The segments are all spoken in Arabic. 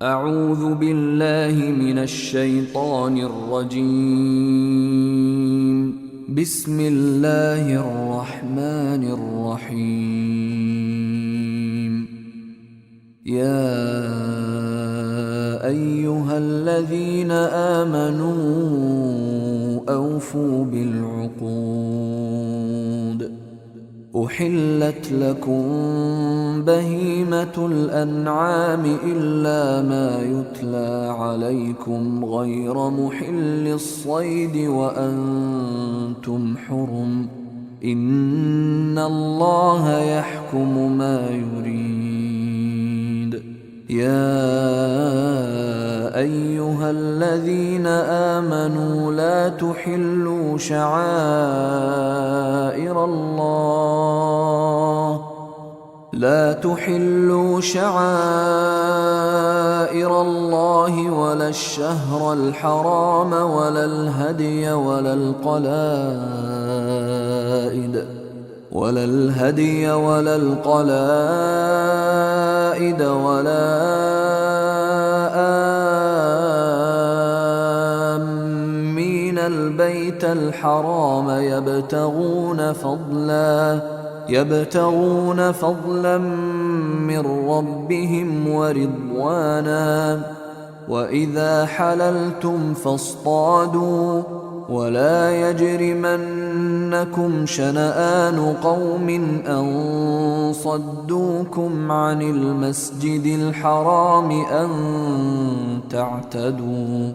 أعوذ بالله من الشيطان الرجيم. بسم الله الرحمن الرحيم. يا أيها الذين آمنوا أوفوا بالعقود. أحلت لكم بهيمة الأنعام إلا ما يتلى عليكم غير محل الصيد وأنتم حرم. إن الله يحكم ما يريد. يا أيها الذين آمنوا لا تحلوا شعائر الله ولا الشهر الحرام ولا الهدي ولا القلائد ولا آمين البيت الحرام يبتغون فضلا من ربهم ورضوانا. وإذا حللتم فاصطادوا ولا يجرمنكم شنآن قوم أن صدوكم عن المسجد الحرام أن تعتدوا.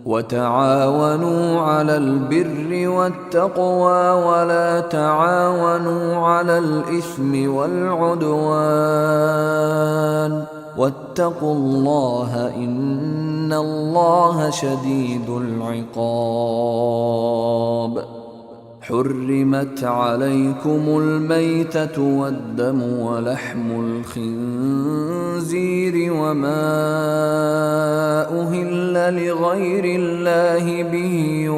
وتعاونوا على البر والتقوى ولا تعاونوا على الإثم والعدوان. واتقوا الله إن الله شديد العقاب. حرمت عليكم الميتة والدم ولحم الخنزير وما أهل لغير الله به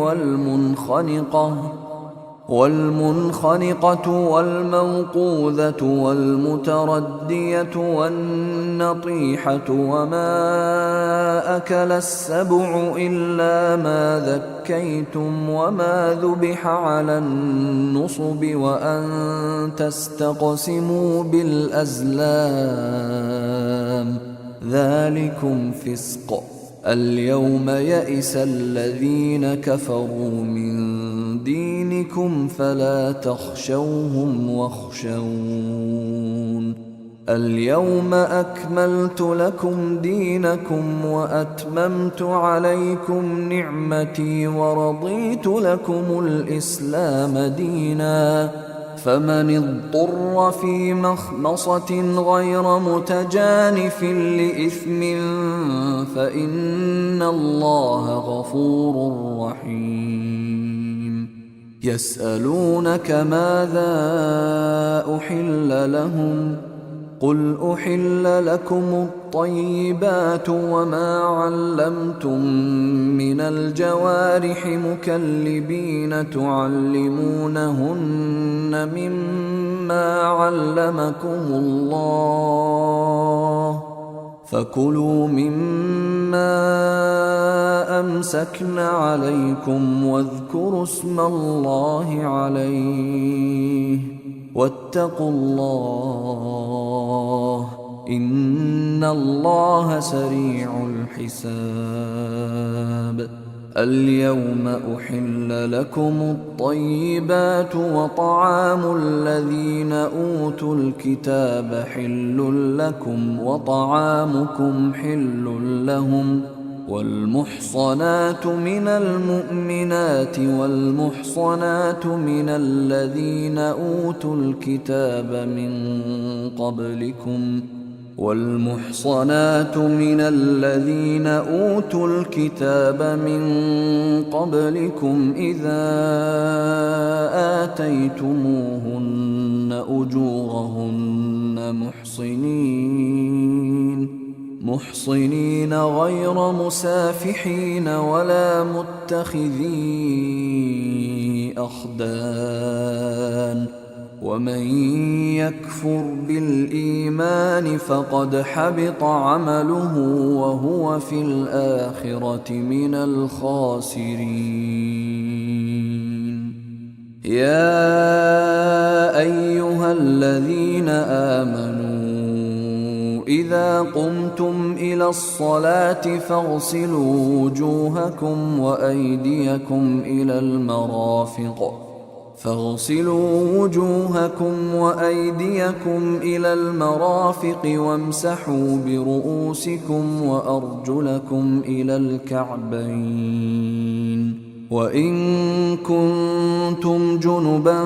والمنخنقة والموقوذة والمتردية والنطيحة وما أكل السبع إلا ما ذكيتم وما ذبح على النصب وأن تستقسموا بالأزلام ذلكم فسق. اليوم يئس الذين كفروا من دينكم فلا تخشوهم واخشون. اليوم أكملت لكم دينكم وأتممت عليكم نعمتي ورضيت لكم الإسلام دينا. فمن اضطر في مخمصة غير متجانف لإثم فإن الله غفور رحيم. يسألونك ماذا أحل لهم قل أحل لكم الطيبات وما علمتم من الجوارح مكلبين تعلمونهن مما علمكم الله فكلوا مما أمسكن عليكم واذكروا اسم الله عليه واتقوا الله إن الله سريع الحساب. اليوم أحل لكم الطيبات وطعام الذين أوتوا الكتاب حل لكم وطعامكم حل لهم. والمحصنات من المؤمنات والمحصنات من الذين أوتوا الكتاب من قبلكم إذا آتيتموهن أجورهن محصنين غير مسافحين ولا متخذي أخدان ومن يكفر بالإيمان فقد حبط عمله وهو في الآخرة من الخاسرين. يا أيها الذين آمنوا إذا قمتم إلى الصلاة فاغسلوا وجوهكم وأيديكم إلى المرافق وامسحوا برؤوسكم وأرجلكم إلى الكعبين، وإن كنتم جنبا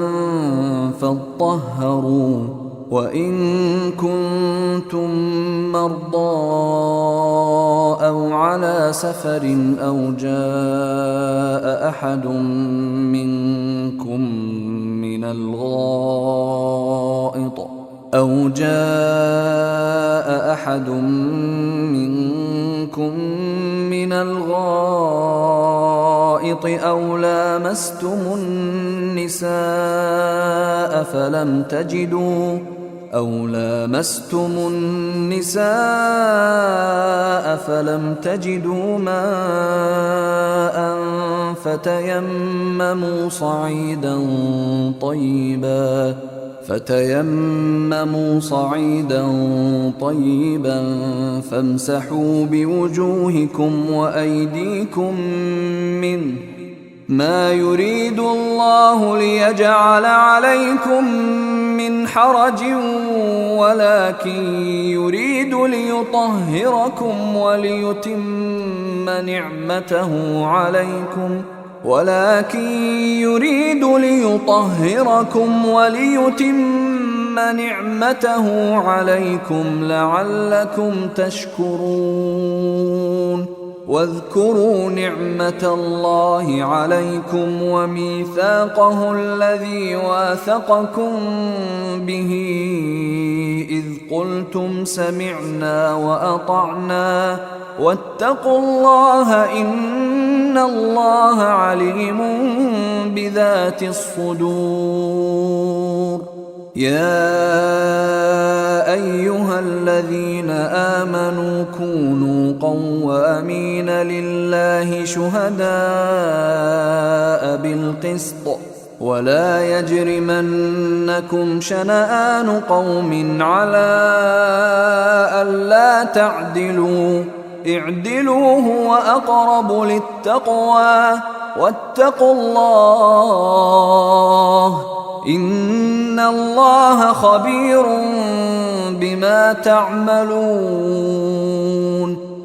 فاطهروا، وإن كنتم مرضى أو على سفر أو جاء أحد منكم من الغائط أو لامستم النساء فلم تجدوا ماء فتيمموا صعيدا طيبا فامسحوا بوجوهكم وأيديكم منه، ما يريد الله ليجعل عليكم من حرج ولكن يريد ليطهركم وليتم نعمته عليكم لعلكم تشكرون. واذكروا نعمة الله عليكم وميثاقه الذي واثقكم به إذ قلتم سمعنا وأطعنا واتقوا الله إن الله عليم بذات الصدور. يا أيها الذين آمنوا كونوا قوامين لله شهداء بالقسط ولا يجرمنكم شنآن قوم على ألا تعدلوا، اعدلوا هو أقرب للتقوى واتقوا الله إن الله خبير بما تعملون.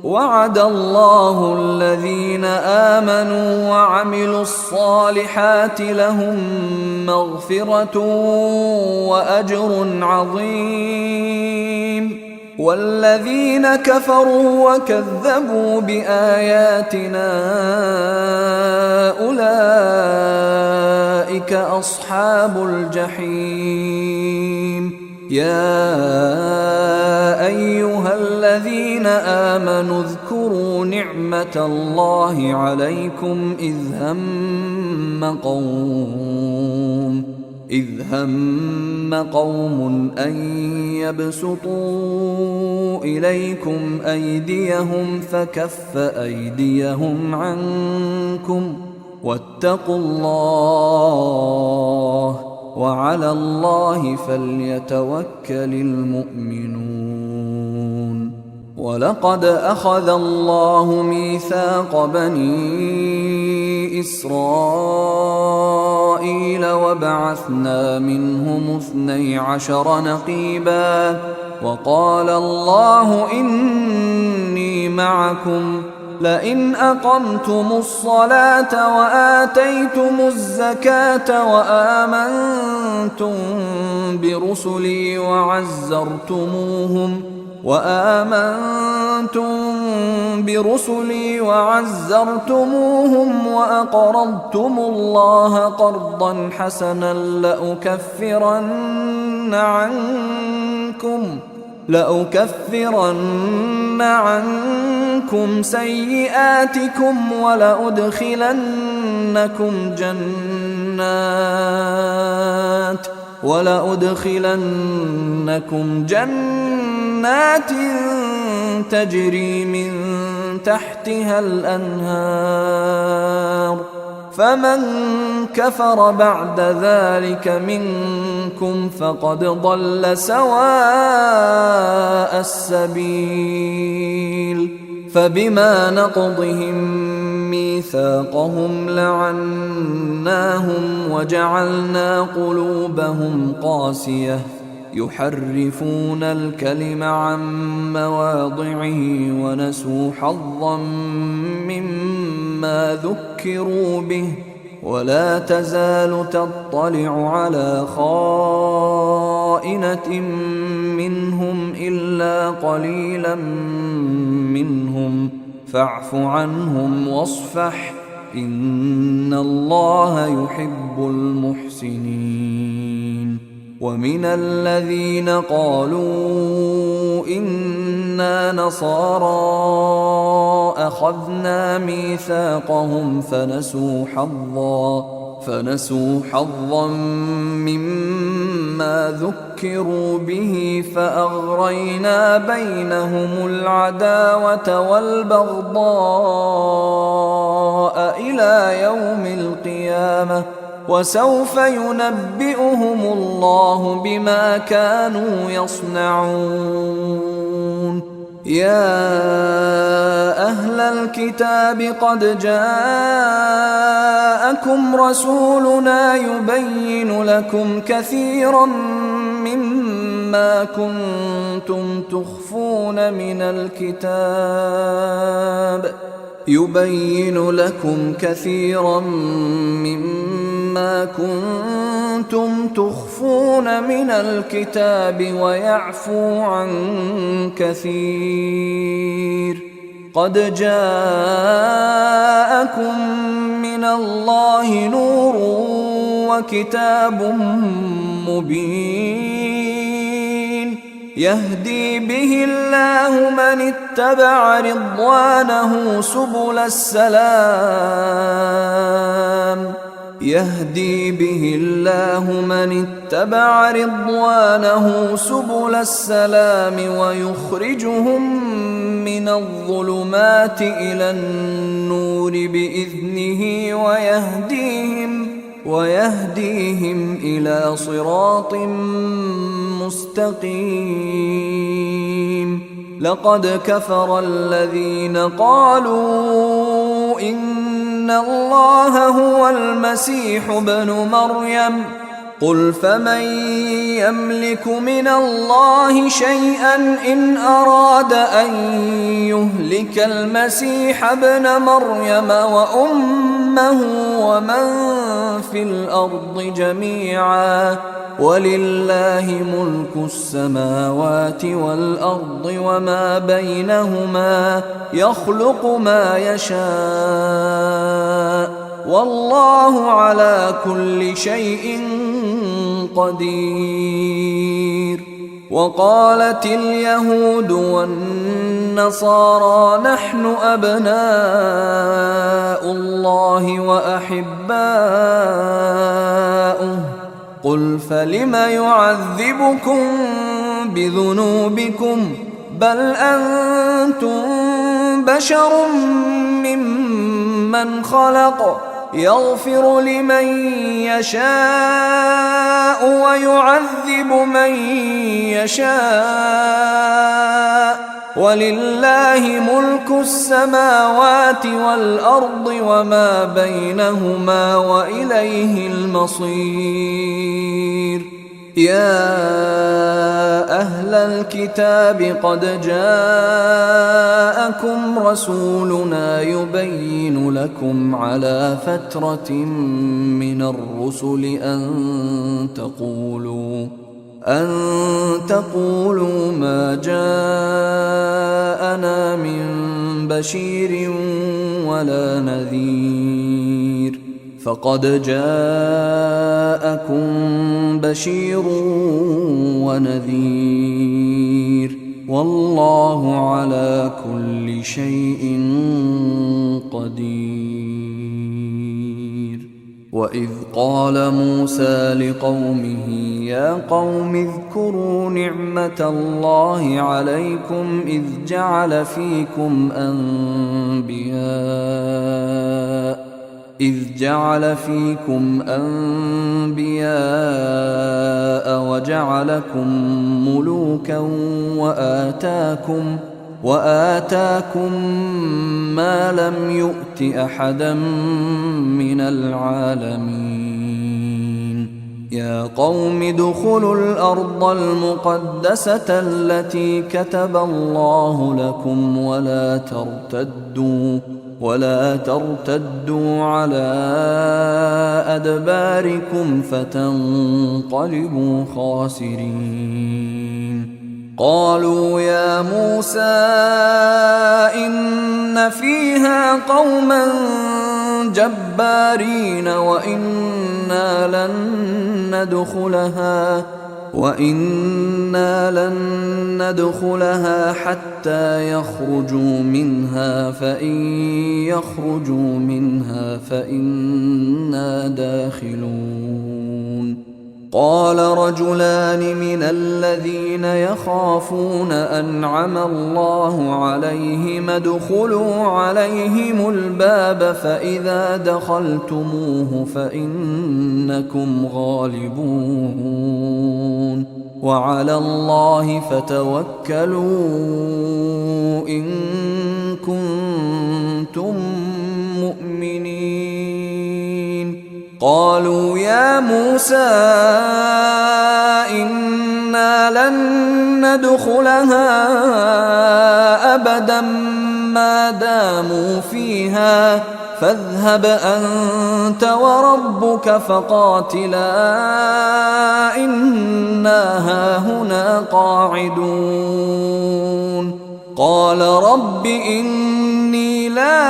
وعد الله الذين آمنوا وعملوا الصالحات لهم مغفرة وأجر عظيم، والذين كفروا وكذبوا بآياتنا أولئك أصحاب الجحيم. يا أيها الذين آمنوا اذكروا نعمة الله عليكم إذ هم قوم أن يبسطوا إليكم أيديهم فكف أيديهم عنكم واتقوا الله وعلى الله فليتوكل المؤمنون. ولقد أخذ الله ميثاق بني إسرائيل وبعثنا منهم 12 نقيبا وقال الله إني معكم لئن أقمتم الصلاة وآتيتم الزكاة وآمنتم برسلي وعزرتموهم وأقرضتم الله قرضا حسنا لأكفرن عنكم سيئاتكم ولأدخلنكم جنات تجري من تحتها الأنهار فمن كفر بعد ذلك منكم فقد ضل سواء السبيل فبما نقضهم ميثاقهم لعناهم وجعلنا قلوبهم قاسية يحرفون الكلم عن مواضعه ونسوا حظا مما ذكروا به ولا تزال تطلع على خائنة منهم إلا قليلا منهم فاعف عنهم واصفح إن الله يحب المحسنين. ومن الذين قالوا إنا نصارى أخذنا ميثاقهم فنسوا حظا مما ذكروا به فأغرينا بينهم العداوة والبغضاء إلى يوم القيامة وسوف ينبئهم الله بما كانوا يصنعون. يا أهل الكتاب قد جاءكم رسولنا يبين لكم كثيرا مما كنتم تخفون من الكتاب ويعفو عن كثير. قد جاءكم من الله نور وكتاب مبين يهدي به الله من اتبع رضوانه سبل السلام ويخرجهم من الظلمات إلى النور بإذنه ويهديهم إلى صراط مستقيم. لقد كفر الذين قالوا إن الله هو المسيح ابن مريم قل فمن يملك من الله شيئا إن أراد أن يهلك المسيح ابن مريم وأمه ومن في الأرض جميعا ولله ملك السماوات والأرض وما بينهما يخلق ما يشاء والله على كل شيء قدير. وقالت اليهود والنصارى نحن أبناء الله وأحباؤه قل فلم يعذبكم بذنوبكم بل أنتم بشر ممن خلق يغفر لمن يشاء ويعذب من يشاء ولله ملك السماوات والأرض وما بينهما وإليه المصير. يا أهل الكتاب قد جاءكم رسولنا يبين لكم على فترة من الرسل أن تقولوا ما جاءنا من بشير ولا نذير فقد جاءكم بشير ونذير والله على كل شيء قدير. وإذ قال موسى لقومه يا قوم اذكروا نعمة الله عليكم إذ جعل فيكم أنبياء وجعلكم ملوكا وآتاكم ما لم يؤت أحدا من العالمين يا قوم ادخلوا الأرض المقدسة التي كتب الله لكم ولا ترتدوا على أدباركم فتنقلبوا خاسرين قالوا يا موسى إن فيها قوما جبارين وإنا لن ندخلها حتى يخرجوا منها فإن يخرجوا منها فإنا داخلون قال رجلان من الذين يخافون أنعم الله عليهم ادخلوا عليهم الباب فإذا دخلتموه فإنكم غالبون وعلى الله فتوكلوا إن كنتم مؤمنين قالوا يا موسى إنا لن ندخلها أبدا ما داموا فيها فاذهب أنت وربك فقاتلا إنا هاهنا قاعدون قال رب إني لا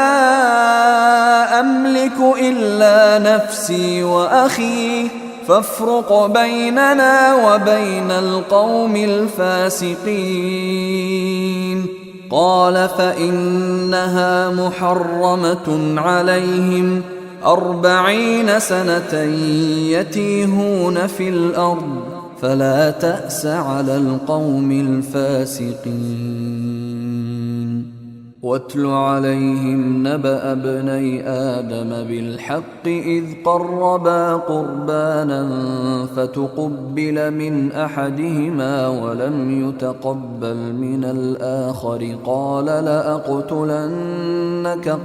أملك إلا نفسي وأخي فافرق بيننا وبين القوم الفاسقين قال فإنها محرمة عليهم 40 سنة يتيهون في الأرض فلا تأس على القوم الفاسقين واتل عليهم نبأ ابني آدم بالحق إذ قربا قربانا فتقبل من أحدهما ولم يتقبل من الآخر قال لأقتلنك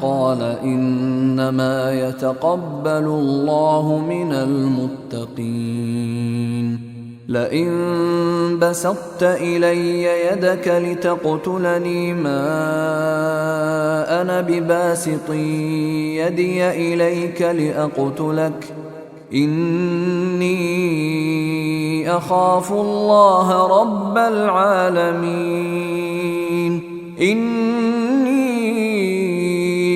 قال إنما يتقبل الله من المتقين لئن بسطت إلي يدك لتقتلني ما أنا بباسط يدي إليك لأقتلك إني أخاف الله رب العالمين إني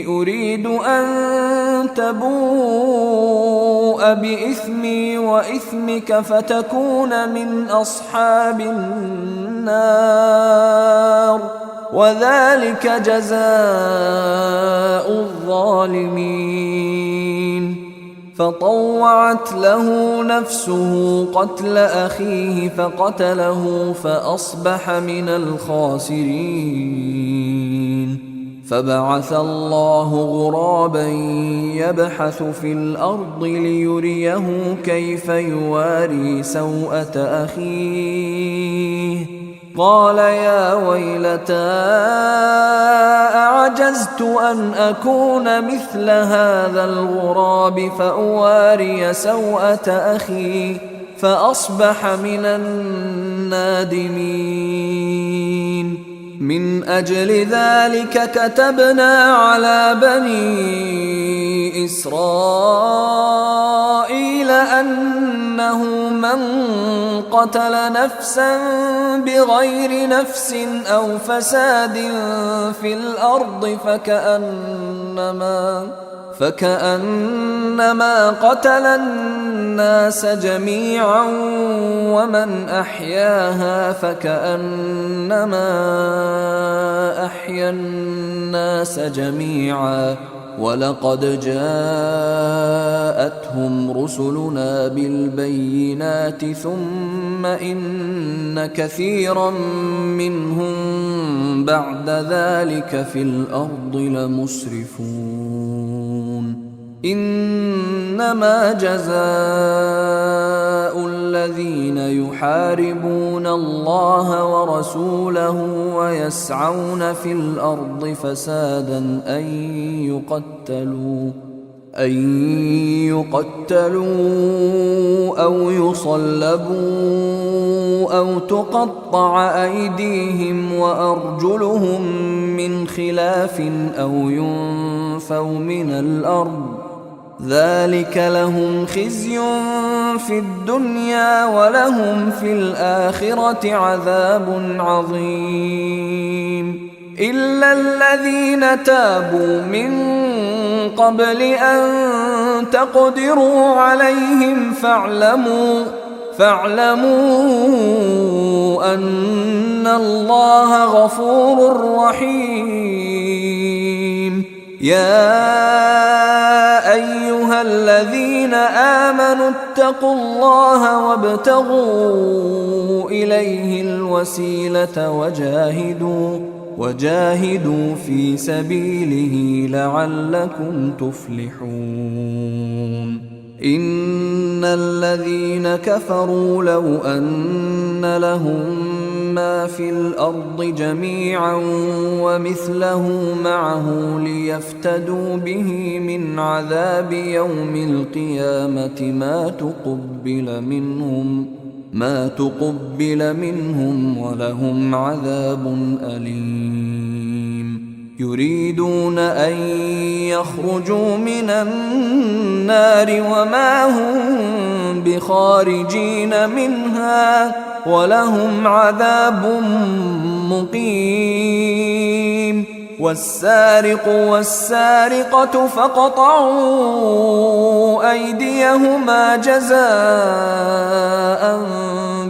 أريد أن تبوء بإثمي وإثمك فتكون من أصحاب النار وذلك جزاء الظالمين فطوعت له نفسه قتل أخيه فقتله فأصبح من الخاسرين فبعث الله غرابا يبحث في الأرض ليريه كيف يواري سوءة أخيه قال يا ويلتى أعجزت أن أكون مثل هذا الغراب فأواري سوءة أخي فأصبح من النادمين من أجل ذلك كتبنا على بني إسرائيل أنه من قتل نفسا بغير نفس أو فساد في الأرض فكأنما قتل الناس جميعا ومن أحياها فكأنما أحيا الناس جميعا ولقد جاءتهم رسلنا بالبينات ثم إن كثيرا منهم بعد ذلك في الأرض لمسرفون إنما جزاء الذين يحاربون الله ورسوله ويسعون في الأرض فسادا أن يقتلوا أو يصلبوا أو تقطع أيديهم وأرجلهم من خلاف أو ينفوا من الأرض ذلك لهم خزي في الدنيا ولهم في الآخرة عذاب عظيم إلا الذين تابوا من قبل أن تقدروا عليهم فاعلموا أن الله غفور رحيم يا أيها الذين آمنوا اتقوا الله وابتغوا إليه الوسيلة وجاهدوا في سبيله لعلكم تفلحون إن الذين كفروا لو أن لهم ما في الأرض جميعا ومثله معه ليفتدوا به من عذاب يوم القيامة ما تقبل منهم ولهم عذاب أليم يريدون أن يخرجوا من النار وما هم بخارجين منها ولهم عذاب مقيم والسارق والسارقة فاقطعوا أيديهما جزاء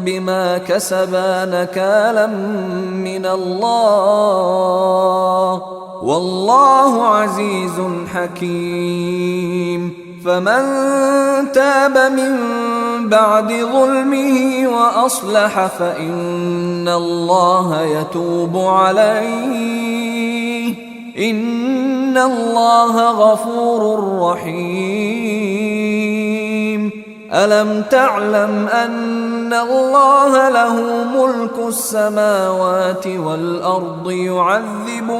بما كسبا نكالا من الله والله عزيز حكيم فمن تاب من بعد ظلمه وأصلح فإن الله يتوب عليه إن الله غفور رحيم ألم تعلم أن الله له ملك السماوات والأرض يعذب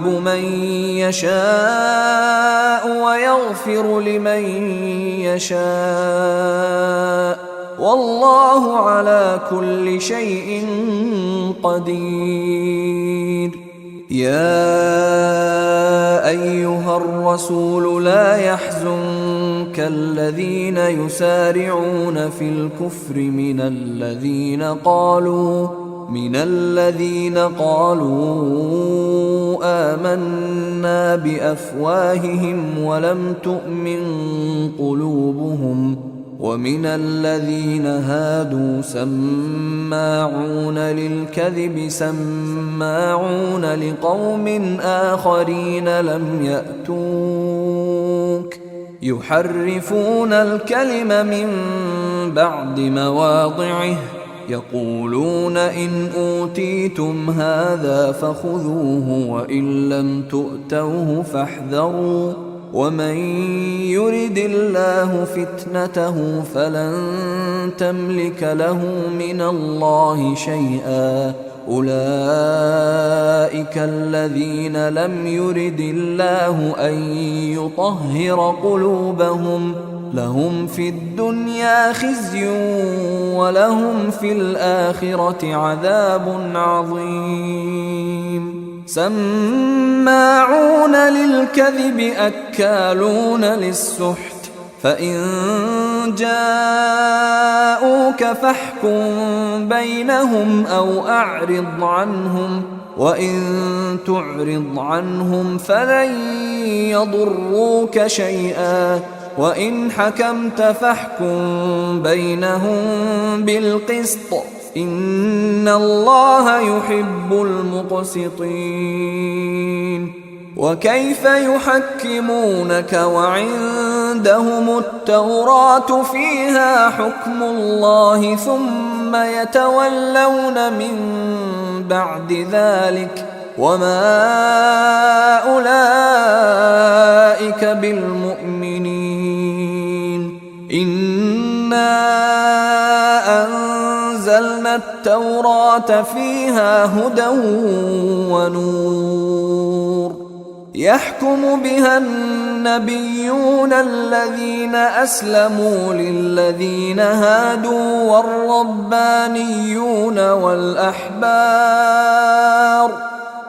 من يشاء ويغفر لمن يشاء والله على كل شيء قدير يا أيها الرسول لا يحزنك الذين يسارعون في الكفر من الذين قالوا آمنا بأفواههم ولم تؤمن قلوبهم ومن الذين هادوا سماعون للكذب سماعون لقوم آخرين لم يأتوك يحرفون الكلم من بعد مواضعه يقولون إن أوتيتم هذا فخذوه وإن لم تؤتوه فاحذروا ومن يرد الله فتنته فلن تملك له من الله شيئا أولئك الذين لم يرد الله أن يطهر قلوبهم لهم في الدنيا خزي ولهم في الآخرة عذاب عظيم سماعون للكذب أكالون للسحت فإن جاءوك فاحكم بينهم أو أعرض عنهم وإن تعرض عنهم فلن يضروك شيئا وإن حكمت فاحكم بينهم بالقسط إن الله يحب المقسطين. وكيف يحكمونك وعندهم التوراة فيها حكم الله ثم يتولون من بعد ذلك وما أولئك بالمؤمنين. إنا أنزلنا التوراة فيها هدى ونور يحكم بها النبيون الذين أسلموا للذين هادوا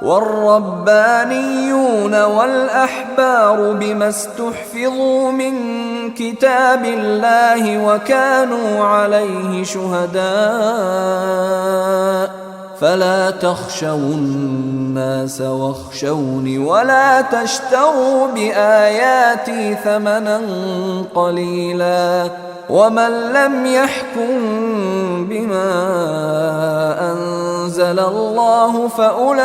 والربانيون والأحبار بما استحفظوا من كتاب الله وكانوا عليه شهداء فلا تخشوا الناس واخشوني ولا تشتروا بآياتي ثمنا قليلا ومن لم يحكم بما أنزل الله فأولئك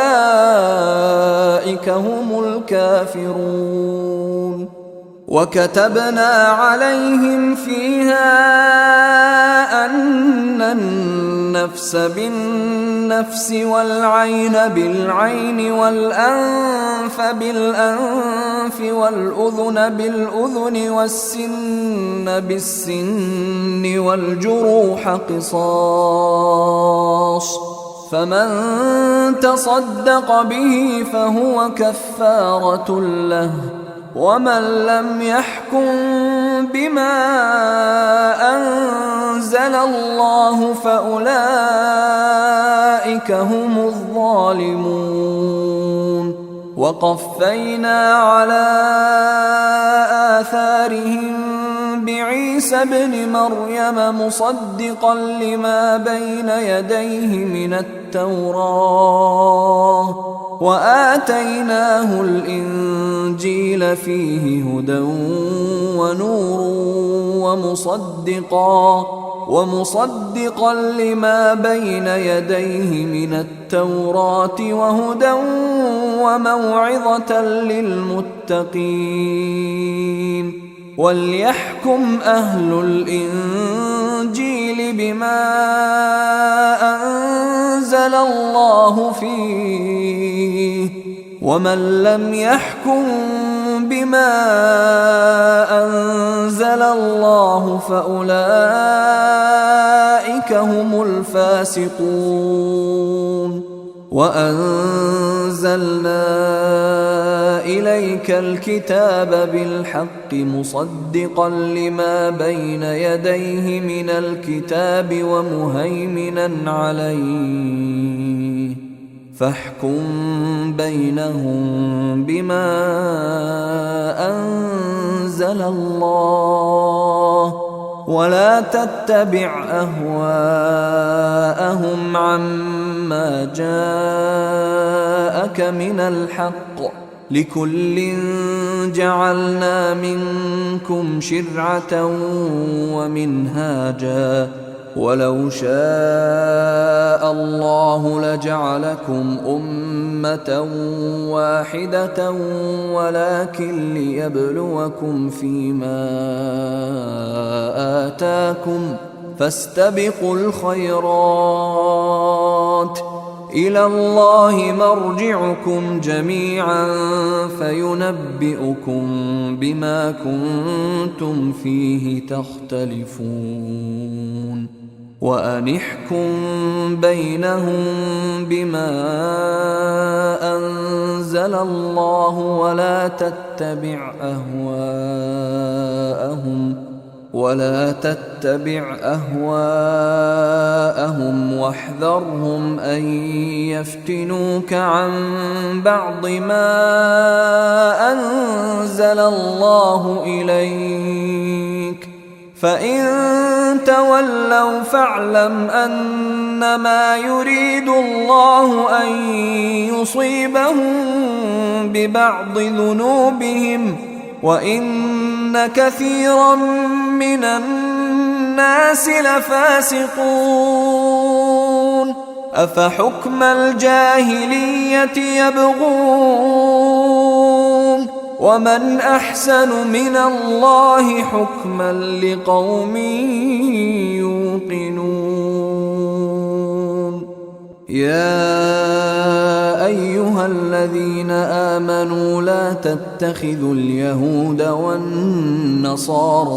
هم الكافرون. وكتبنا عليهم فيها أن النفس بالنفس والعين بالعين والأنف بالأنف والأذن بالأذن والسن بالسن والجروح قصاص فمن تصدق به فهو كفارة له ومن لم يحكم بما أنزل الله فأولئك هم الظالمون. وقفينا على آثارهم بعيسى ابن مريم مصدقا لما بين يديه من التوراة وآتيناه الإنجيل فيه هدى ونور ومصدقا لما بين يديه من التوراة وهدى وموعظة للمتقين. وليحكم أهل الإنجيل بما أنزل الله فيه ومن لم يحكم بما أنزل الله فأولئك هم الفاسقون. وأنزلنا إليك الكتاب بالحق مصدقا لما بين يديه من الكتاب ومهيمنا عليه فاحكم بينهم بما أنزل الله ولا تتبع أهواءهم عما جاءك من الحق لكل جعلنا منكم شرعة ومنهاجا ولو شاء الله لجعلكم أمة واحدة ولكن ليبلوكم فيما آتاكم فاستبقوا الخيرات إلى الله مرجعكم جميعا فينبئكم بما كنتم فيه تختلفون. وأن احكم بينهم بما أنزل الله ولا تتبع أهواءهم واحذرهم أن يفتنوك عن بعض ما أنزل الله إليك فإن تولوا فاعلم أنما يريد الله أن يصيبهم ببعض ذنوبهم وإن كثيرا من الناس لفاسقون. أفحكم الجاهلية يبغون ومن أحسن من الله حكما لقوم يوقنون. يا أيها الذين آمنوا لا تتخذوا اليهود والنصارى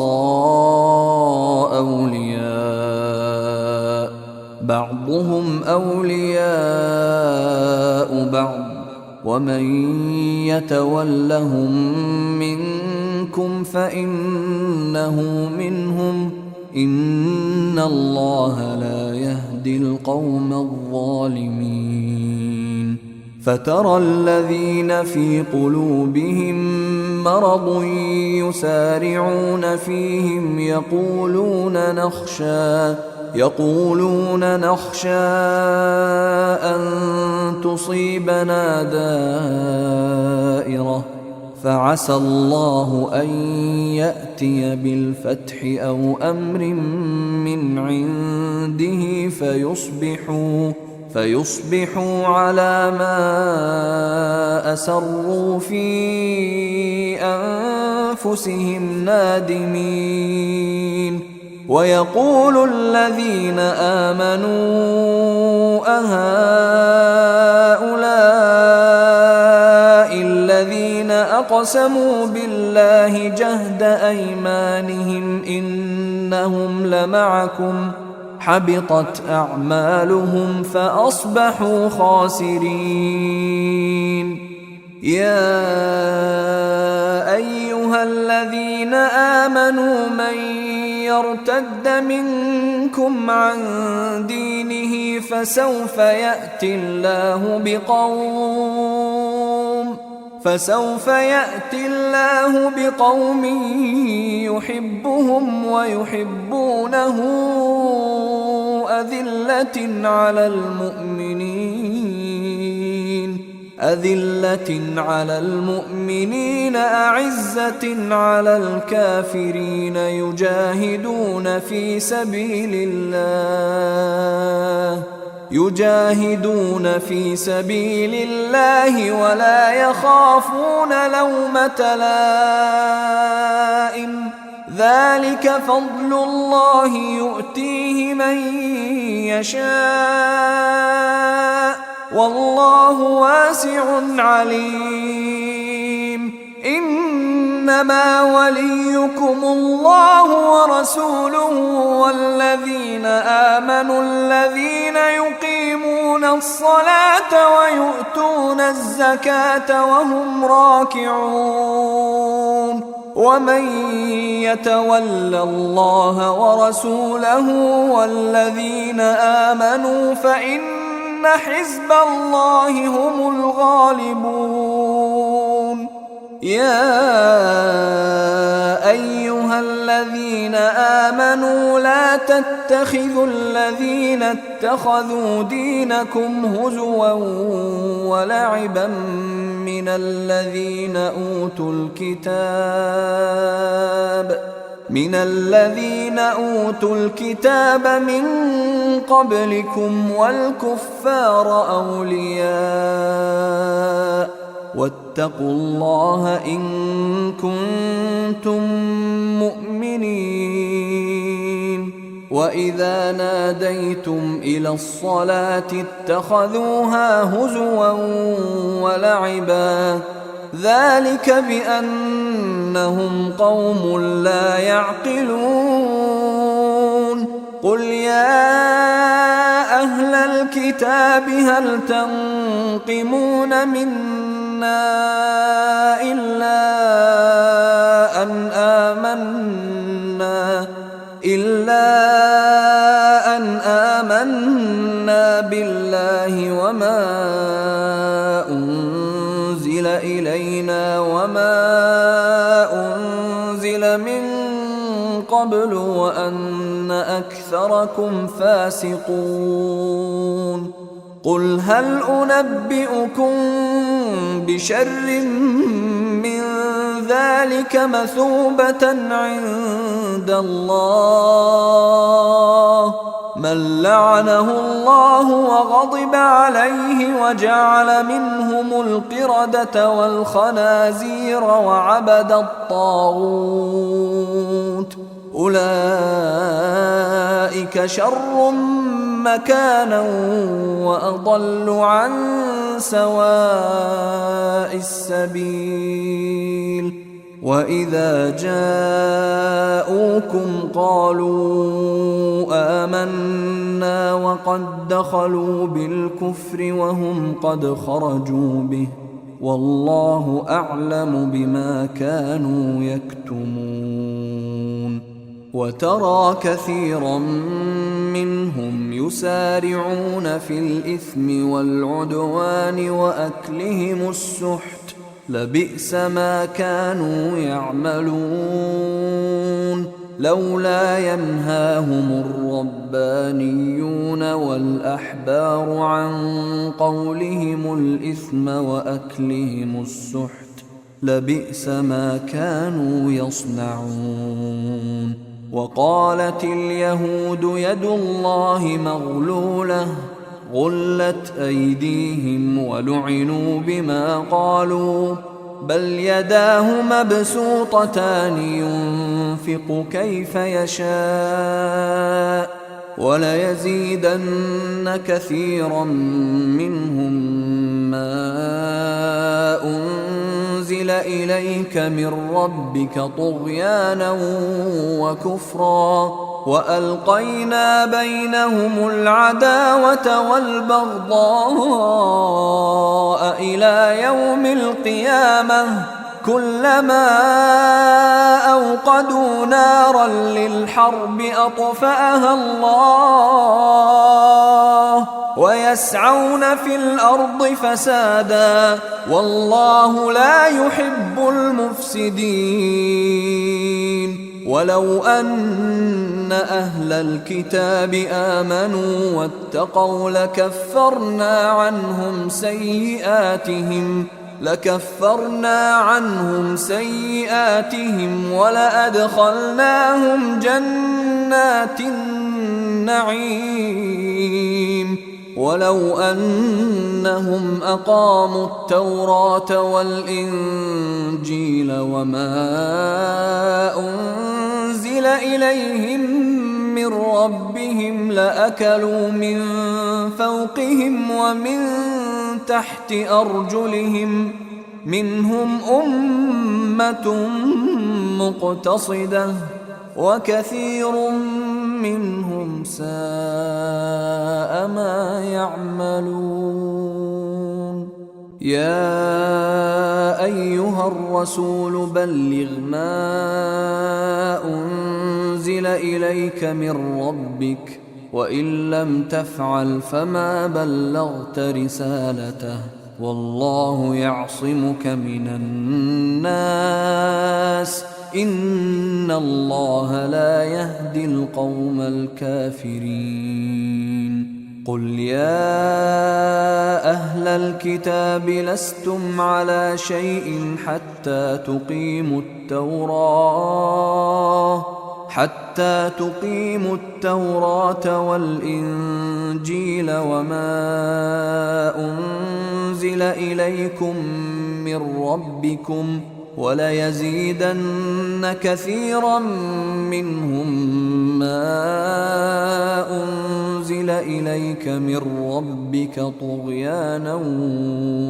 أولياء بعضهم أولياء بعض ومن يتولهم منكم فإنه منهم إن الله لا يهدي القوم الظالمين. فترى الذين في قلوبهم مرض يسارعون فيهم يقولون نخشى أن تصيبنا دائرة فعسى الله أن يأتي بالفتح أو أمر من عنده فيصبحوا على ما أسروا في أنفسهم نادمين. ويقول الذين آمنوا أهؤلاء الذين أقسموا بالله جهد أيمانهم إنهم لمعكم حبطت أعمالهم فأصبحوا خاسرين. يا أيها الذين آمنوا من يرتد منكم عن دينه فسوف يأتي الله بقوم يحبهم ويحبونه أذلة على المؤمنين أعزة على الكافرين يجاهدون في سبيل الله ولا يخافون لومة لائم ذلك فضل الله يؤتيه من يشاء والله واسع عليم. إنما وليكم الله ورسوله والذين آمنوا الذين يقيمون الصلاة ويؤتون الزكاة وهم راكعون. ومن يتول الله ورسوله والذين آمنوا فإن حزب الله هم الغالبون. يا أيها الذين آمنوا لا تتخذوا الذين اتخذوا دينكم هزوا ولعبا من الذين أوتوا الكتاب من قبلكم والكفار أولياء واتقوا الله إن كنتم مؤمنين. وإذا ناديتم إلى الصلاة اتخذوها هزوا ولعبا ذلك بأنهم قوم لا يعقلون. قل يا أهل الكتاب هل تنقمون منا إلا أن آمنا بالله وما أنزل إلينا وما أنزل من قبل وأن أكثركم فاسقون قل هل أنبئكم بشر من ذلك مثوبة عند الله من لعنه الله وغضب عليه وجعل منهم القردة والخنازير وعبد الطاغوت أولئك شر مكانا وأضل عن سواء السبيل وإذا جاءوكم قالوا آمنا وقد دخلوا بالكفر وهم قد خرجوا به والله أعلم بما كانوا يكتمون وترى كثيرا منهم يسارعون في الإثم والعدوان وأكلهم السحت لبئس ما كانوا يعملون لولا ينهاهم الربانيون والأحبار عن قولهم الإثم وأكلهم السحت لبئس ما كانوا يصنعون وقالت اليهود يد الله مغلولة غلت أيديهم ولعنوا بما قالوا بل يداه مبسوطتان ينفق كيف يشاء وليزيدن كثيرا منهم ما أنزل إليك من ربك طغيانا وكفرا وألقينا بينهم العداوة والبغضاء إلى يوم القيامة كلما أوقدوا نارا للحرب أطفأها الله ويسعون في الأرض فسادا والله لا يحب المفسدين ولو أن أهل الكتاب آمنوا واتقوا لكفرنا عنهم سيئاتهم ولأدخلناهم جنات النعيم ولو أنهم أقاموا التوراة والإنجيل وما أنزل إليهم من ربهم لأكلوا من فوقهم ومن تحت أرجلهم منهم أمة مقتصدة وكثير منهم ساء ما يعملون يا أيها الرسول بلغ ما أنزل إليك من ربك وإن لم تفعل فما بلغت رسالته والله يعصمك من الناس إن الله لا يهدي القوم الكافرين قل يا أهل الكتاب لستم على شيء حتى تقيموا التوراة والإنجيل وما أنزل إليكم من ربكم وليزيدن كثيرا منهم ما أنزل إليك من ربك طغيانا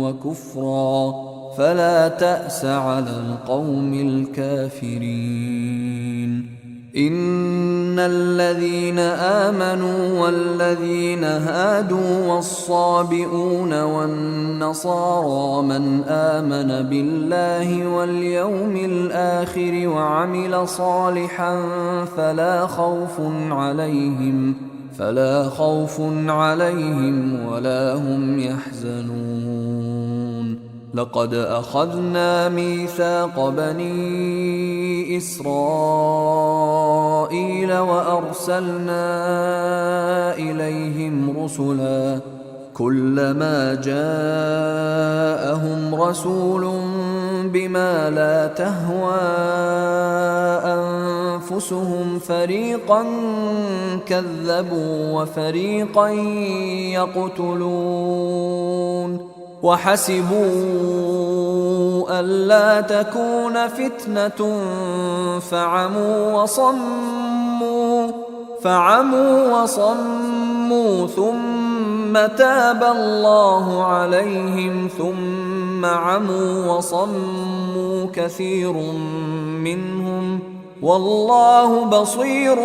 وكفرا فلا تأس على القوم الكافرين إن الذين آمنوا والذين هادوا والصابئون والنصارى من آمن بالله واليوم الآخر وعمل صالحا فلا خوف عليهم ولا هم يحزنون لقد أخذنا ميثاق بني إسرائيل وأرسلنا إليهم رسلا كلما جاءهم رسول بما لا تهوى أنفسهم فريقا كذبوا وفريقا يقتلون وحسبوا ألا تكون فتنة فعموا وصموا ثم تاب الله عليهم ثم عموا وصموا كثير منهم والله بصير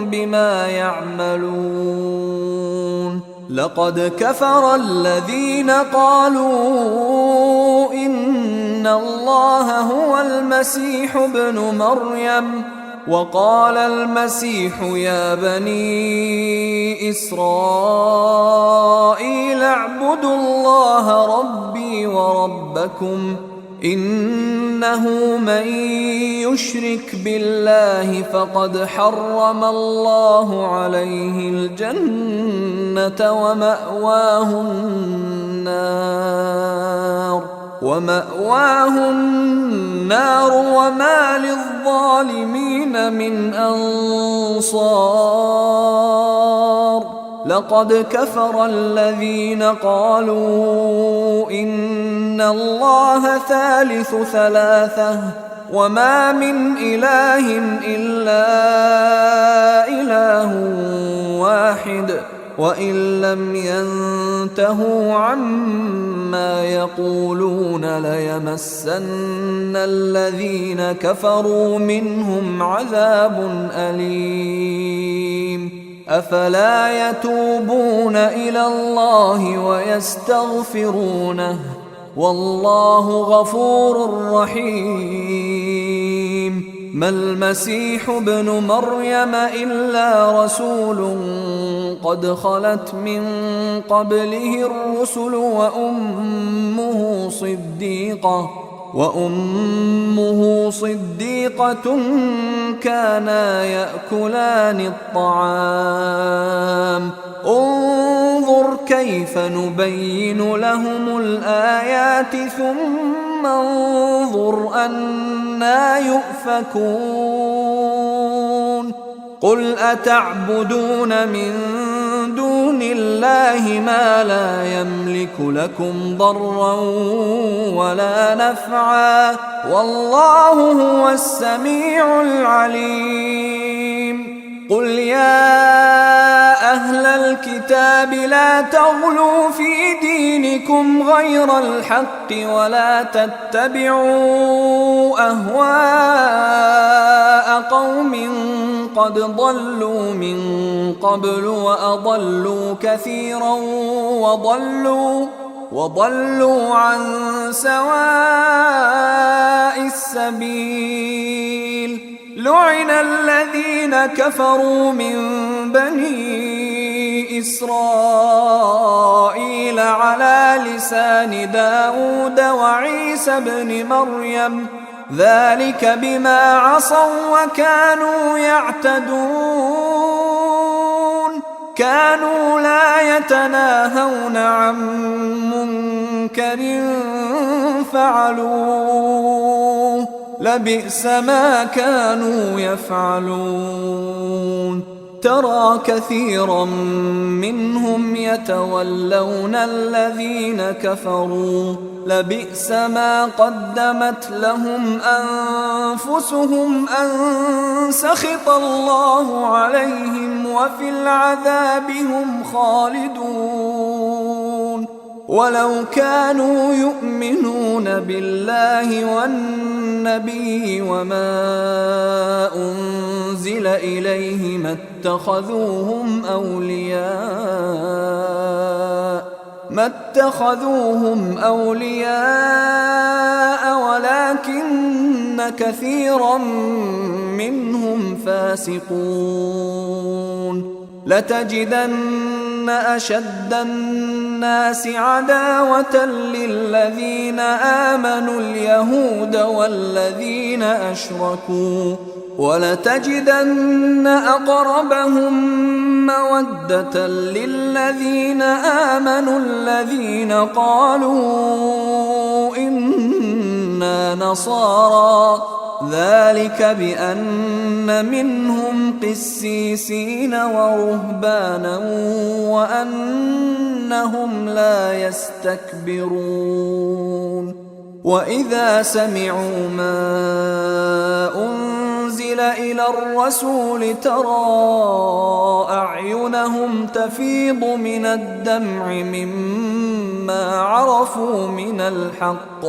بما يعملون لقد كفر الذين قالوا إن الله هو المسيح ابن مريم وقال المسيح يا بني إسرائيل اعبدوا الله ربي وربكم إنه من يشرك بالله فقد حرم الله عليه الجنة ومأواه النار وما للظالمين من أنصار لقد كفر الذين قالوا إن الله ثالث ثلاثة وما من إله إلا إله واحد وإن لم ينتهوا عما يقولون ليمسن الذين كفروا منهم عذاب أليم أفلا يتوبون إلى الله ويستغفرونه والله غفور رحيم ما المسيح ابن مريم إلا رسول قد خلت من قبله الرسل وأمه صديقة كانا يأكلان الطعام انظر كيف نبين لهم الآيات ثم انظر أنى يؤفكون قل أتعبدون من دون الله ما لا يملك لكم ضرا ولا نفعا والله هو السميع العليم قل يا أهل الكتاب لا تغلوا في دينكم غير الحق ولا تتبعوا أهواء قوم قد ضلوا من قبل وأضلوا كثيرا وضلوا عن سواء السبيل لعن الذين كفروا من بني إسرائيل على لسان داود وعيسى بن مريم ذلك بما عصوا وكانوا يعتدون كانوا لا يتناهون عن منكر فعلوه لبئس ما كانوا يفعلون ترى كثيرا منهم يتولون الذين كفروا لبئس ما قدمت لهم أنفسهم أن سخط الله عليهم وفي العذاب هم خالدون ولو كانوا يؤمنون بالله والنبي وما أنزل إليه ما اتخذوهم أولياء ولكن كثيرا منهم فاسقون لتجدن أشد الناس عداوة للذين آمنوا اليهود والذين أشركوا ولتجدن أقربهم مودة للذين آمنوا الذين قالوا إنا نصارى ذلك بأن منهم قسيسين ورهبانا وأنهم لا يستكبرون وإذا سمعوا ما أنزل إلى الرسول ترى أعينهم تفيض من الدمع مما عرفوا من الحق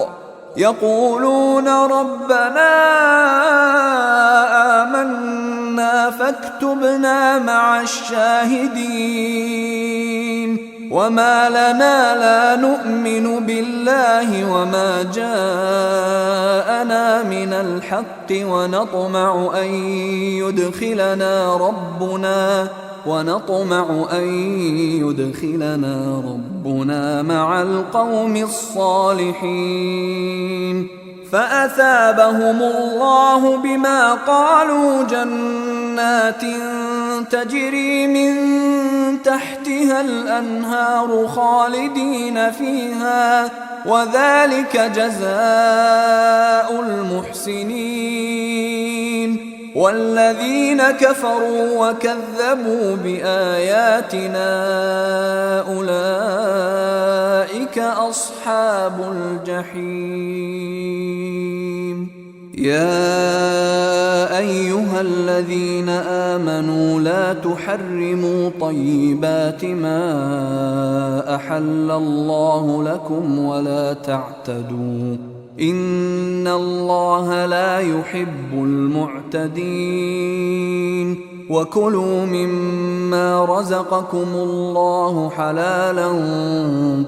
يقولون ربنا آمنا فاكتبنا مع الشاهدين وما لنا لا نؤمن بالله وما جاءنا من الحق ونطمع أن يدخلنا ربنا مع القوم الصالحين فأثابهم الله بما قالوا جنات تجري من تحتها الأنهار خالدين فيها وذلك جزاء المحسنين والذين كفروا وكذبوا بآياتنا أولئك أصحاب الجحيم يا أيها الذين آمنوا لا تحرموا طيبات ما أحل الله لكم ولا تعتدوا إن الله لا يحب المعتدين وكلوا مما رزقكم الله حلالا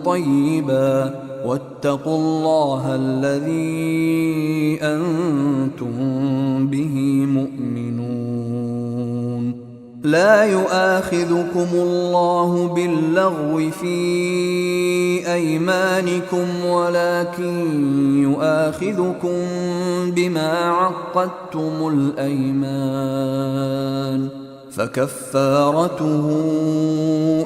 طيبا واتقوا الله الذي أنتم به مؤمنون لا يؤاخذكم الله باللغو في أيمانكم ولكن يؤاخذكم بما عقدتم الأيمان فكفارته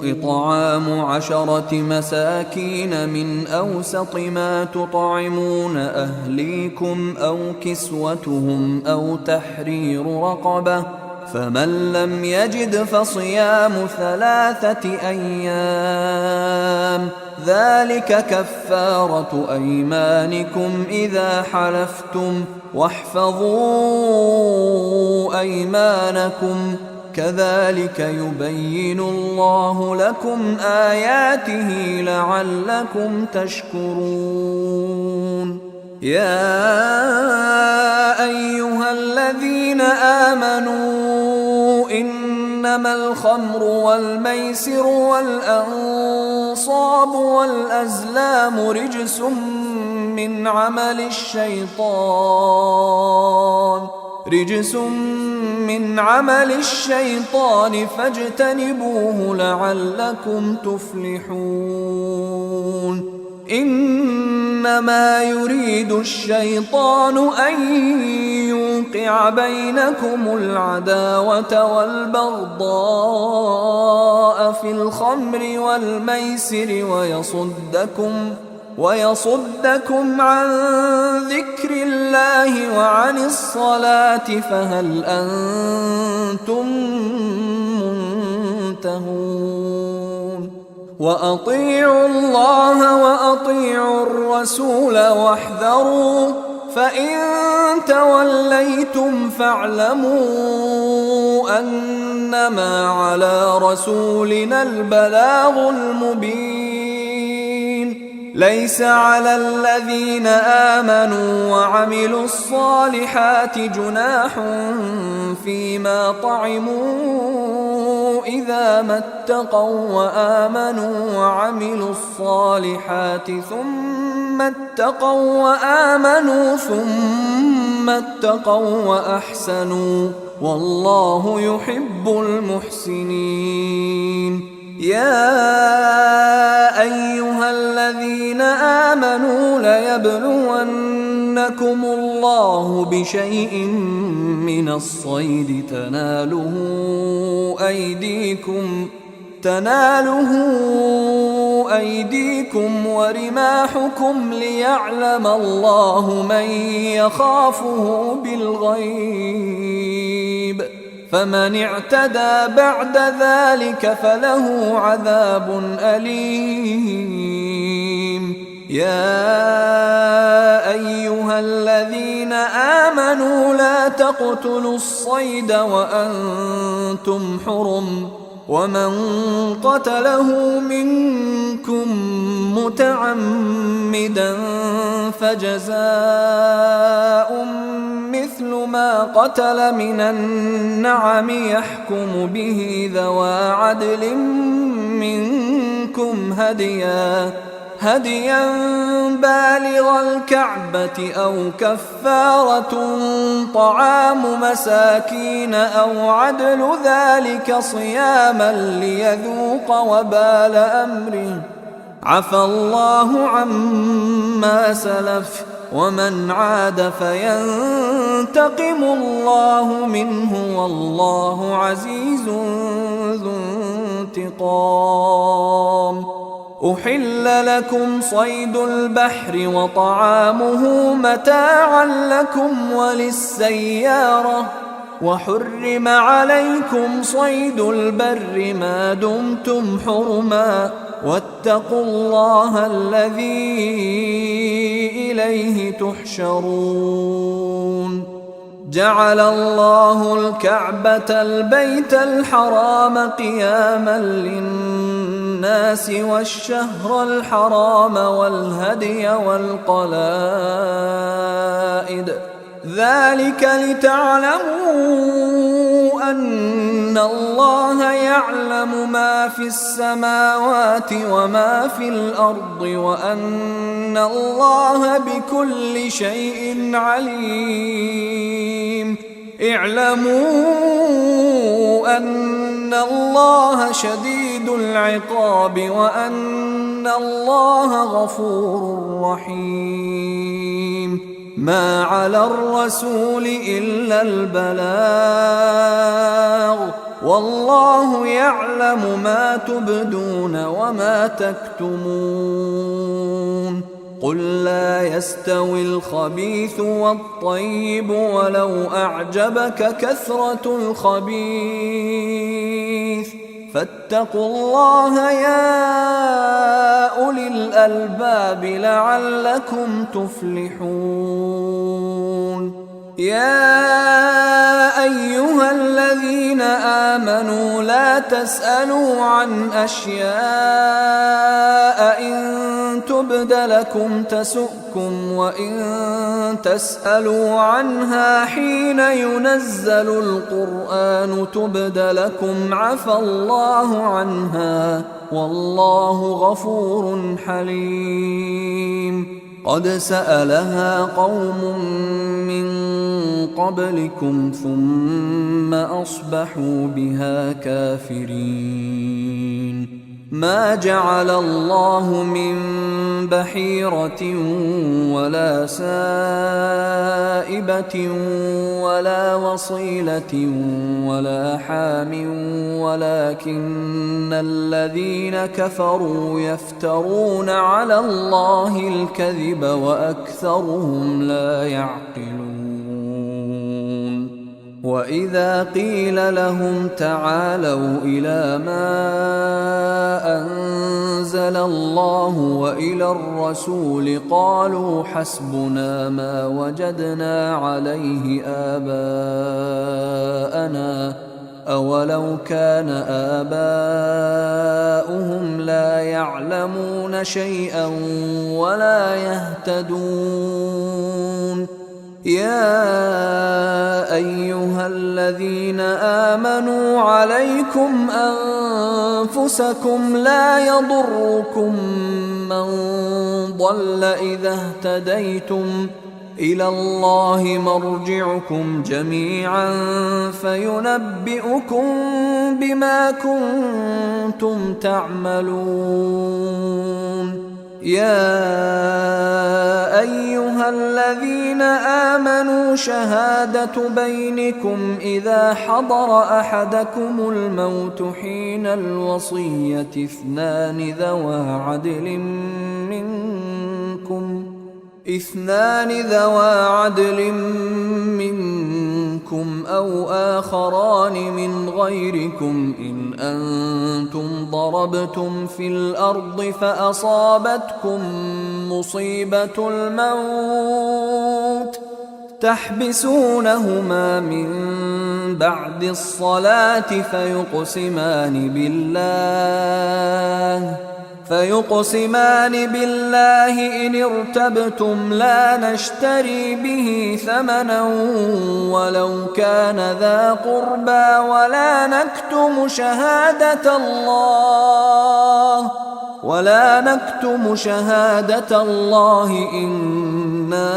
إطعام 10 مساكين من أوسط ما تطعمون أهليكم أو كسوتهم أو تحرير رقبة فمن لم يجد فصيام 3 أيام ذلك كفارة أيمانكم إذا حلفتم واحفظوا أيمانكم كذلك يبين الله لكم آياته لعلكم تشكرون يا أيها الذين آمنوا إنما الخمر والميسر والأنصاب والأزلام رجس من عمل الشيطان فاجتنبوه لعلكم تفلحون إنما يريد الشيطان أن يوقع بينكم العداوة والبغضاء في الخمر والميسر ويصدكم عن ذكر الله وعن الصلاة فهل أنتم منتهون وأطيعوا الله وأطيعوا الرسول واحذروا فإن توليتم فاعلموا أنما على رسولنا البلاغ المبين ليس على الذين آمنوا وعملوا الصالحات جناح فيما طعموا إذا ما اتقوا وآمنوا وعملوا الصالحات ثم اتقوا وأحسنوا والله يحب المحسنين يا أيها الذين آمنوا ليبلونكم الله بشيء من الصيد تناله أيديكم ورماحكم ليعلم الله من يخافه بالغيب، فمن اعتدى بعد ذلك فله عذاب أليم. يا أيها الذين آمنوا لا تقتلوا الصيد وأنتم حرم، ومن قتله منكم متعمدا فجزاء مثل ما قتل من النعم يحكم به ذوى عدل منكم هديا بالغ الكعبة أو كفارة طعام مساكين أو عدل ذلك صياما ليذوق وبال أمره، عفى الله عما سلف، ومن عاد فينتقم الله منه والله عزيز ذو انتقام. أحل لكم صيد البحر وطعامه متاعا لكم وللسيارة، وحرم عليكم صيد البر ما دمتم حرما، واتقوا الله الذي إليه تحشرون. جعل الله الكعبة البيت الحرام قياما للناس والشهر الحرام والهدي والقلائد، ذلك لتعلموا أن الله يعلم ما في السماوات وما في الأرض، وأن الله بكل شيء عليم. اعلموا أن الله شديد العقاب وأن الله غفور رحيم. ما على الرسول إلا البلاغ، والله يعلم ما تبدون وما تكتمون. قل لا يستوي الخبيث والطيب ولو أعجبك كثرة الخبيث، فاتقوا الله يا أولي الألباب لعلكم تفلحون. يا أيها الذين آمنوا لا تسألوا عن أشياء إن تبد لكم تسؤكم، وإن تسألوا عنها حين ينزل القرآن تبد لكم عفى الله عنها، والله غفور حليم. قد سألها قوم من قبلكم ثم أصبحوا بها كافرين. ما جعل الله من بحيرة ولا سائبة ولا وصيلة ولا حام، ولكن الذين كفروا يفترون على الله الكذب وأكثرهم لا يعقلون. وإذا قيل لهم تعالوا إلى ما أنزل الله وإلى الرسول قالوا حسبنا ما وجدنا عليه آباءنا، أولو كان آباؤهم لا يعلمون شيئا ولا يهتدون. يا أيها الذين آمنوا عليكم أنفسكم لا يضركم من ضل إذا اهتديتم إلى الله مرجعكم جميعا فينبئكم بما كنتم تعملون. يا أيها الذين آمنوا شهادة بينكم إذا حضر أحدكم الموت حين الوصية اثنان ذوى عدل منكم أو آخران من غيركم إن أنتم ضربتم في الأرض فأصابتكم مصيبة الموت تحبسونهما من بعد الصلاة فيقسمان بالله إن ارتبتم لا نشتري به ثمنا ولو كان ذا قربى ولا نكتم شهادة الله إنا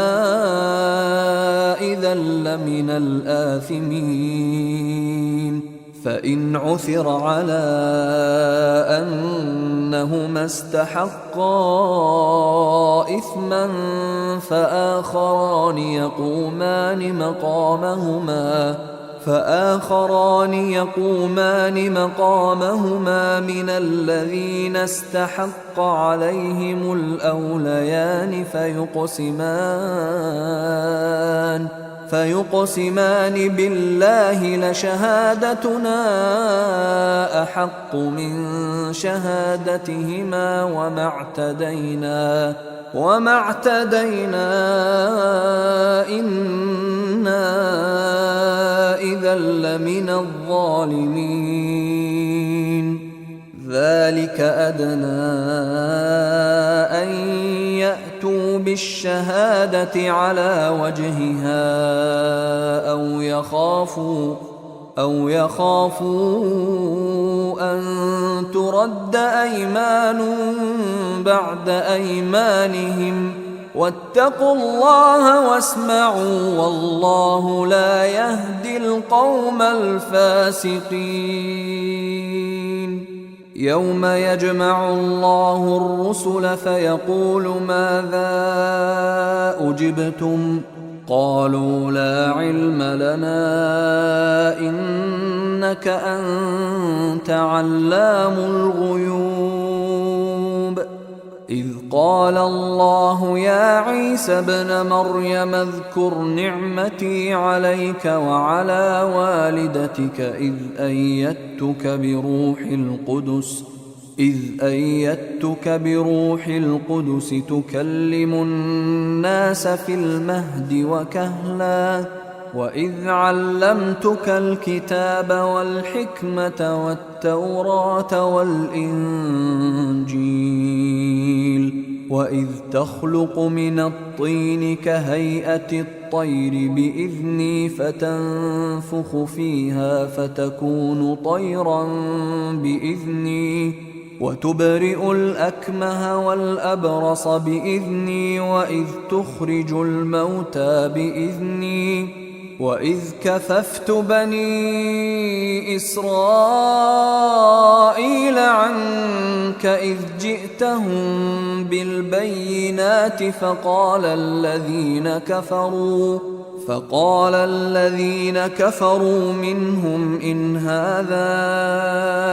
إذا لمن الآثمين. فإن عثر على أنهما استحقا إثما فآخران يقومان مقامهما من الذين استحق عليهم الأوليان فيقسمان بالله لشهادتنا أحق من شهادتهما وما اعتدينا إنا إذا لمن الظالمين. ذلك أدنى أن يأتوا بالشهادة على وجهها أو يخافوا أن ترد أيمان بعد أيمانهم واتقوا الله واسمعوا والله لا يهدي القوم الفاسقين. يوم يجمع الله الرسل فيقول ماذا أجبتم قالوا لا علم لنا إنك أنت علام الغيوب. إذ قال الله يا عيسى ابن مريم اذكر نعمتي عليك وعلى والدتك إذ أيدتك بروح القدس تكلم الناس في المهد وكهلا وإذ علمتك الكتاب والحكمة والتوراة والإنجيل وإذ تخلق من الطين كهيئة الطير بإذني فتنفخ فيها فتكون طيرا بإذني وتبرئ الأكمه والأبرص بإذني وإذ تخرج الموتى بإذني وإذ كففت بني إسرائيل عنك إذ جئتهم بالبينات فقال الذين كفروا منهم إن هذا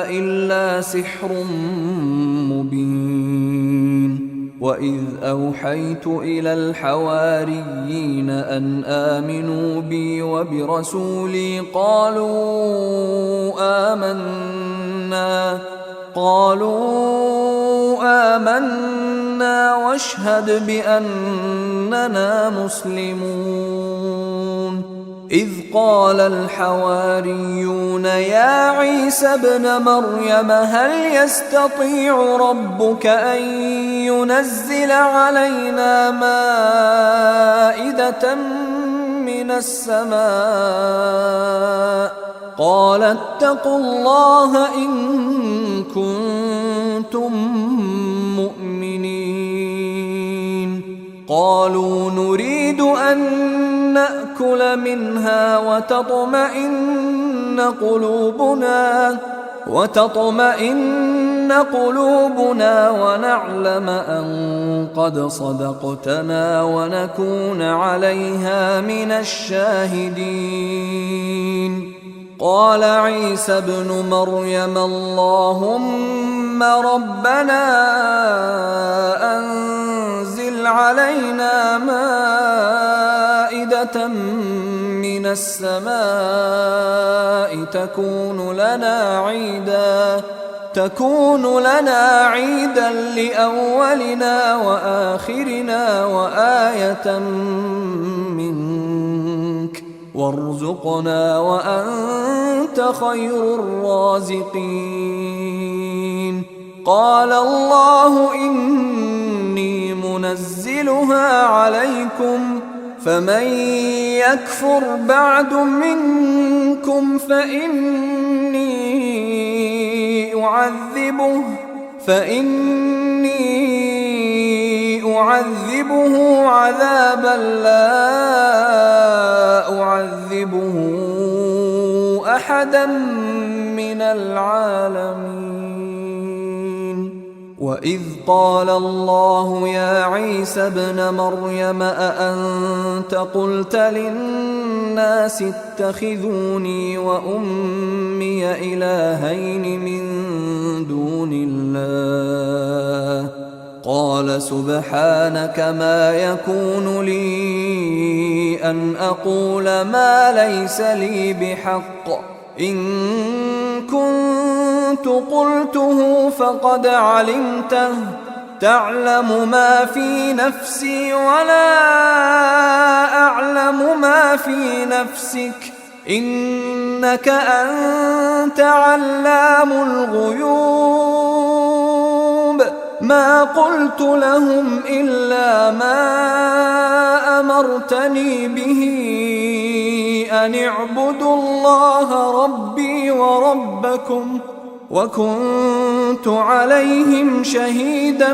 إلا سحر مبين. وإذ أوحيت إلى الحواريين أن آمنوا بي وبرسولي قالوا آمنا واشهد بأننا مسلمون. إذ قال الحواريون يا عيسى ابن مريم هل يستطيع ربك أن ينزل علينا مائدة من السماء قال اتقوا الله إن كنتم مؤمنين. قالوا نريد أن نأكل منها وتطمئن قلوبنا ونعلم أن قد صدقتنا ونكون عليها من الشاهدين. قال عيسى ابن مريم اللهم ربنا أنزل علينا مائدة من السماء تكون لنا عيدا لأولنا وآخرنا وآية منك وارزقنا وأنت خير الرازقين. قال الله إني منزلها عليكم فمن يكفر بعد منكم فإني أعذبه عذابا لا أعذبه أحدا من العالمين. وإذ قال الله يا عيسى ابن مريم أأنت قلت للناس اتخذوني وأمي إلهين من دون الله قال سبحانك ما يكون لي أن أقول ما ليس لي بحق إن كنت قلته فقد علمته تعلم ما في نفسي ولا أعلم ما في نفسك إنك أنت علام الغيوب. ما قلت لهم إلا ما أمرتني به أن اعبدوا الله ربي وربكم وكنت عليهم شهيدا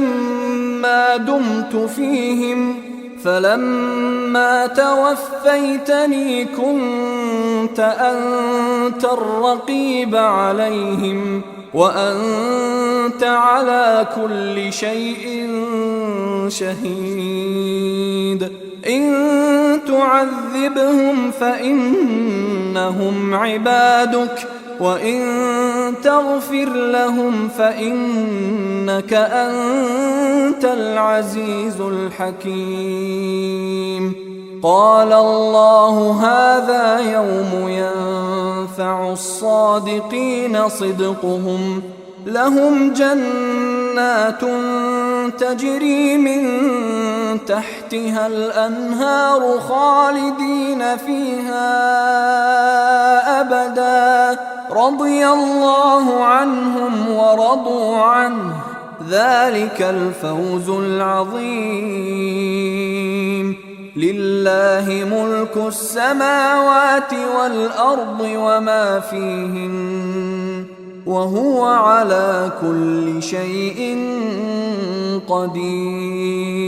ما دمت فيهم فلما توفيتني كنت أنت الرقيب عليهم وأنت على كل شيء شهيد. إن تعذبهم فإنهم عبادك وإن تغفر لهم فإنك أنت العزيز الحكيم. قال الله هذا يوم ينفع الصادقين صدقهم لهم جنات تجري من تحتها الأنهار خالدين فيها أبدا رضي الله عنهم ورضوا عنه ذلك الفوز العظيم. لله ملك السماوات والأرض وما فيهن وهو على كل شيء قدير.